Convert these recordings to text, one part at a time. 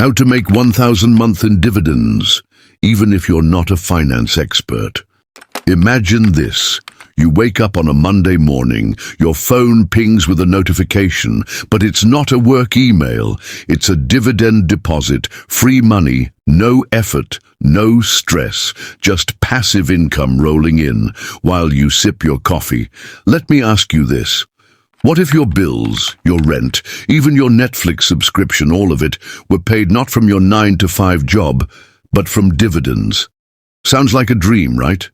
How to make 1,000 a month in dividends, even if you're not a finance expert. Imagine this. You wake up on a Monday morning, your phone pings with a notification, but it's not a work email. It's a dividend deposit, free money, no effort, no stress, just passive income rolling in while you sip your coffee. Let me ask you this. What if your bills, your rent, even your Netflix subscription, all of it, were paid not from your 9-to-5 job, but from dividends? Sounds like a dream, right?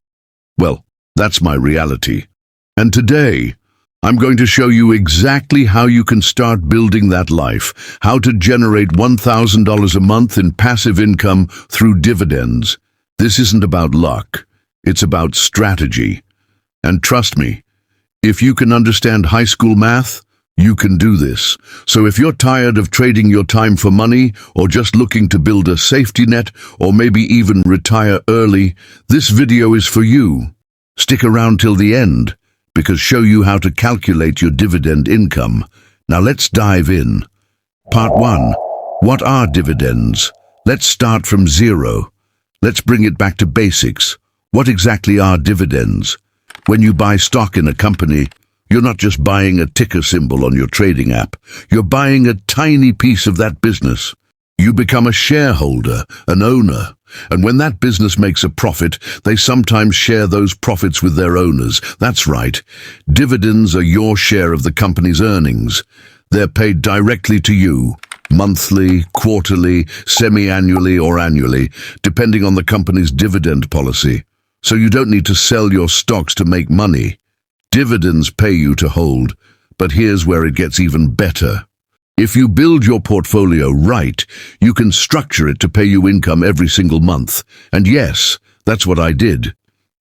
Well, that's my reality. And today, I'm going to show you exactly how you can start building that life, how to generate $1,000 a month in passive income through dividends. This isn't about luck. It's about strategy. And trust me, if you can understand high school math, you can do this. So if you're tired of trading your time for money, or just looking to build a safety net, or maybe even retire early, this video is for you. Stick around till the end, because show you how to calculate your dividend income. Now let's dive in. Part 1. What are dividends? Let's start from zero. Let's bring it back to basics. What exactly are dividends? When you buy stock in a company, you're not just buying a ticker symbol on your trading app. You're buying a tiny piece of that business. You become a shareholder, an owner. And when that business makes a profit, they sometimes share those profits with their owners. That's right. Dividends are your share of the company's earnings. They're paid directly to you, monthly, quarterly, semi-annually, or annually, depending on the company's dividend policy. So you don't need to sell your stocks to make money. Dividends pay you to hold. But here's where it gets even better. If you build your portfolio right, you can structure it to pay you income every single month. And yes, that's what I did.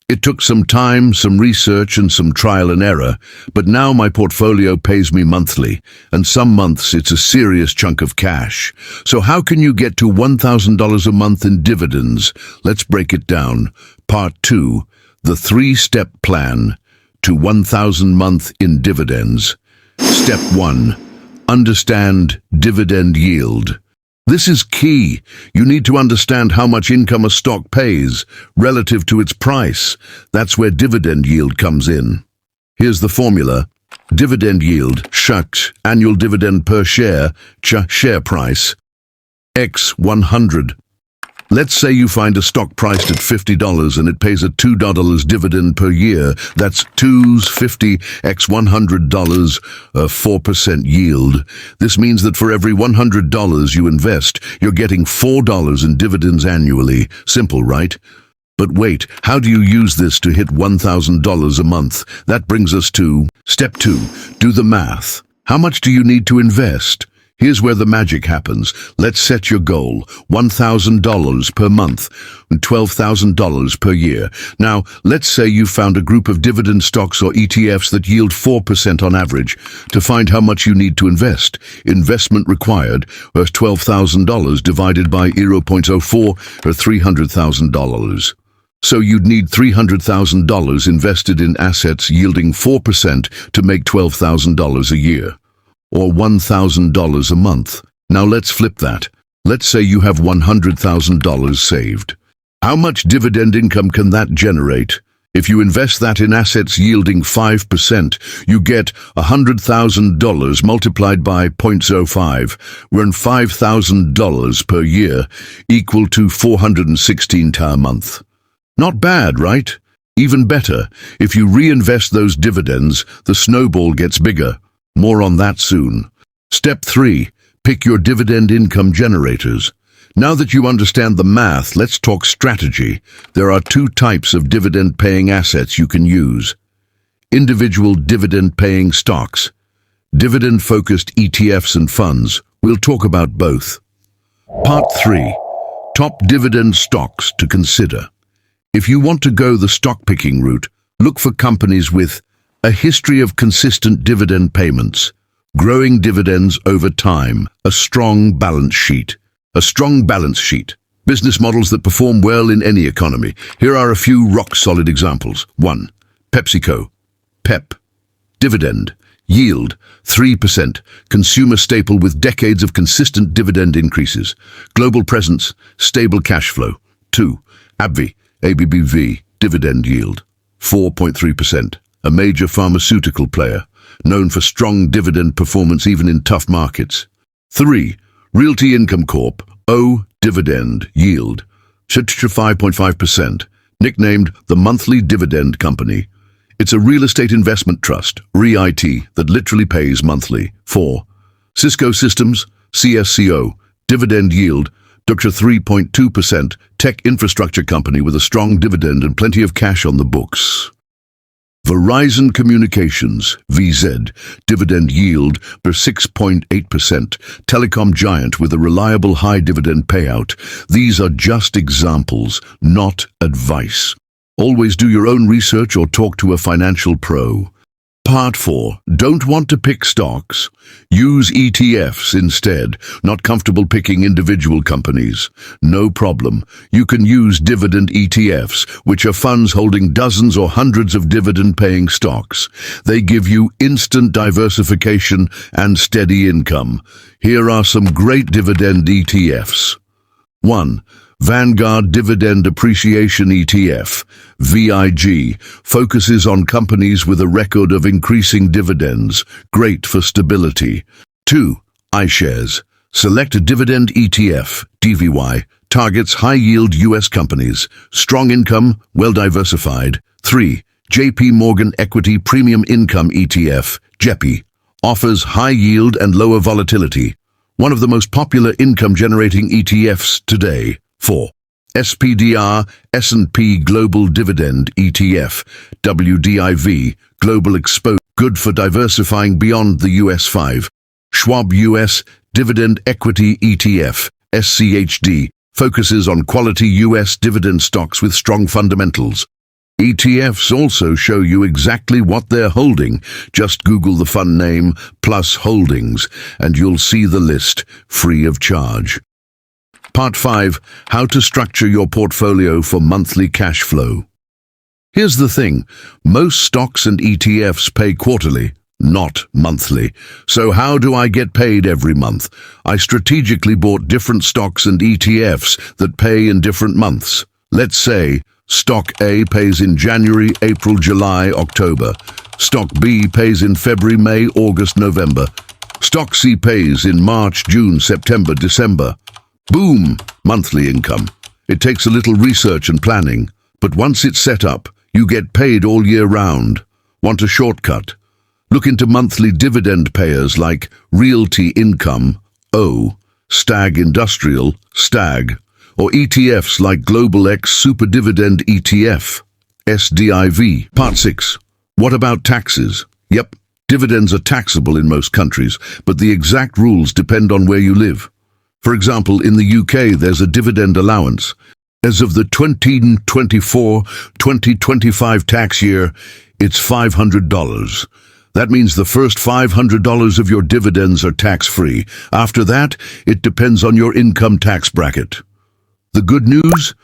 It took some time, some research, and some trial and error, but now my portfolio pays me monthly, and some months it's a serious chunk of cash. So how can you get to $1,000 a month in dividends? Let's break it down. Part 2, the 3-step plan to 1,000 a month in dividends. Step 1. Understand dividend yield. This is key. You need to understand how much income a stock pays relative to its price. That's where dividend yield comes in. Here's the formula. Dividend yield, SH, annual dividend per share, share price, x 100. Let's say you find a stock priced at $50 and it pays a $2 dividend per year. That's 2's 50 x $100, a 4% yield. This means that for every $100 you invest, you're getting $4 in dividends annually. Simple, right? But wait, how do you use this to hit $1,000 a month? That brings us to step 2. Do the math. How much do you need to invest? Here's where the magic happens. Let's set your goal, $1,000 per month and $12,000 per year. Now, let's say you found a group of dividend stocks or ETFs that yield 4% on average. To find how much you need to invest, investment required was $12,000 divided by 0.04 or $300,000. So you'd need $300,000 invested in assets yielding 4% to make $12,000 a year, or $1,000 a month. Now let's flip that. Let's say you have $100,000 saved. How much dividend income can that generate? If you invest that in assets yielding 5%, you get $100,000 multiplied by 0.05, earn $5,000 per year, equal to $416 a month. Not bad, right? Even better, if you reinvest those dividends, the snowball gets bigger. More on that soon. Step 3. Pick your dividend income generators. Now that you understand the math, let's talk strategy. There are 2 types of dividend-paying assets you can use. Individual dividend-paying stocks. Dividend-focused ETFs and funds. We'll talk about both. Part 3. Top dividend stocks to consider. If you want to go the stock-picking route, look for companies with a history of consistent dividend payments, growing dividends over time, a strong balance sheet. A strong balance sheet. Business models that perform well in any economy. Here are a few rock-solid examples. 1. PepsiCo. PEP. Dividend. Yield, 3%, consumer staple with decades of consistent dividend increases. Global presence, stable cash flow. 2. ABBV, dividend yield, 4.3%, a major pharmaceutical player, known for strong dividend performance even in tough markets. 3. Realty Income Corp, O, dividend yield, 5.5%, nicknamed the Monthly Dividend Company. It's a real estate investment trust, REIT, that literally pays monthly. 4. Cisco Systems, CSCO, dividend yield, 3.2%, tech infrastructure company with a strong dividend and plenty of cash on the books. Verizon Communications, VZ, dividend yield, 6.8%, telecom giant with a reliable high dividend payout. These are just examples, not advice. Always do your own research or talk to a financial pro. Part 4. Don't want to pick stocks? Use ETFs instead. Not comfortable picking individual companies? No problem. You can use dividend ETFs, which are funds holding dozens or hundreds of dividend-paying stocks. They give you instant diversification and steady income. Here are some great dividend ETFs. 1. Vanguard Dividend Appreciation ETF, VIG, focuses on companies with a record of increasing dividends, great for stability. 2. iShares, Select Dividend ETF, DVY, targets high-yield U.S. companies, strong income, well-diversified. 3. JP Morgan Equity Premium Income ETF, JEPI, offers high yield and lower volatility. One of the most popular income-generating ETFs today. 4. SPDR S&P Global Dividend ETF, WDIV, Global Exposure, good for diversifying beyond the US. 5. Schwab US Dividend Equity ETF, SCHD, focuses on quality US dividend stocks with strong fundamentals. ETFs also show you exactly what they're holding. Just Google the fund name plus holdings, and you'll see the list, free of charge. Part 5. How to structure your portfolio for monthly cash flow. Here's the thing. Most stocks and ETFs pay quarterly, not monthly. So how do I get paid every month? I strategically bought different stocks and ETFs that pay in different months. Let's say Stock A pays in January, April, July, October. Stock B pays in February, May, August, November. Stock C pays in March, June, September, December. Boom! Monthly income. It takes a little research and planning, but once it's set up, you get paid all year round. Want a shortcut? Look into monthly dividend payers like Realty Income, O, Stag Industrial, Stag, or ETFs like Global X Super Dividend ETF, SDIV. Part 6. What about taxes? Yep, dividends are taxable in most countries, but the exact rules depend on where you live. For example, in the UK, there's a dividend allowance. As of the 2024-2025 tax year, it's $500. That means the first $500 of your dividends are tax-free. After that, it depends on your income tax bracket. The good news?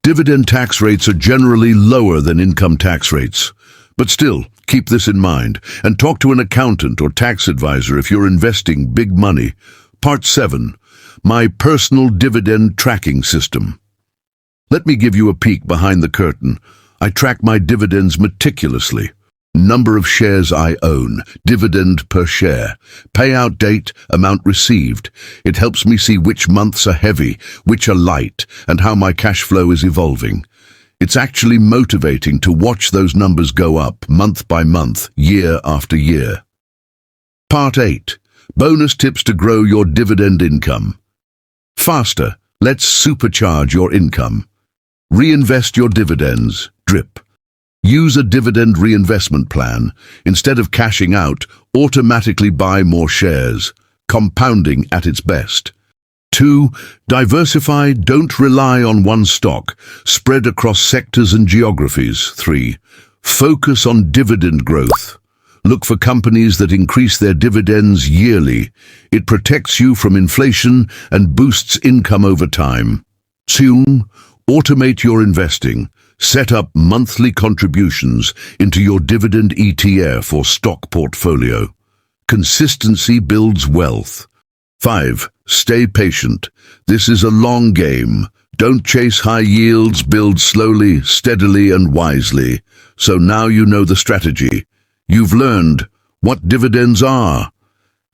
Dividend tax rates are generally lower than income tax rates. But still, keep this in mind, and talk to an accountant or tax advisor if you're investing big money. Part 7. My personal dividend tracking system. Let me give you a peek behind the curtain. I track my dividends meticulously. Number of shares I own, dividend per share, payout date, amount received. It helps me see which months are heavy, which are light, and how my cash flow is evolving. It's actually motivating to watch those numbers go up month by month, year after year. Part 8. Bonus tips to grow your dividend income. Faster, let's supercharge your income. Reinvest your dividends, DRIP. Use a dividend reinvestment plan. Instead of cashing out, automatically buy more shares, compounding at its best. 2. Diversify, don't rely on one stock. Spread across sectors and geographies. 3. Focus on dividend growth. Look for companies that increase their dividends yearly. It protects you from inflation and boosts income over time. 2. Automate your investing. Set up monthly contributions into your dividend ETF or stock portfolio. Consistency builds wealth. 5. Stay patient. This is a long game. Don't chase high yields, build slowly, steadily, and wisely. So now you know the strategy. You've learned what dividends are,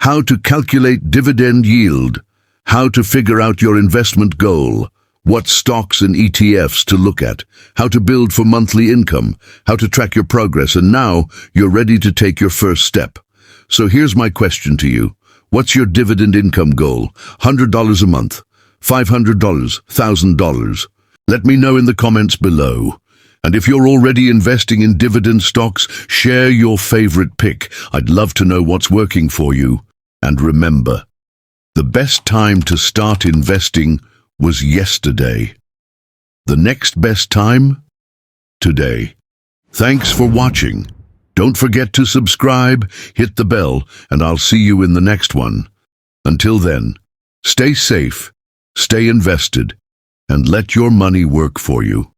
how to calculate dividend yield, how to figure out your investment goal, what stocks and ETFs to look at, how to build for monthly income, how to track your progress, and now you're ready to take your first step. So here's my question to you. What's your dividend income goal? $100 a month? $500? $1,000? Let me know in the comments below. And if you're already investing in dividend stocks, share your favorite pick. I'd love to know what's working for you. And remember, the best time to start investing was yesterday. The next best time? Today. Thanks for watching. Don't forget to subscribe, hit the bell, and I'll see you in the next one. Until then, stay safe, stay invested, and let your money work for you.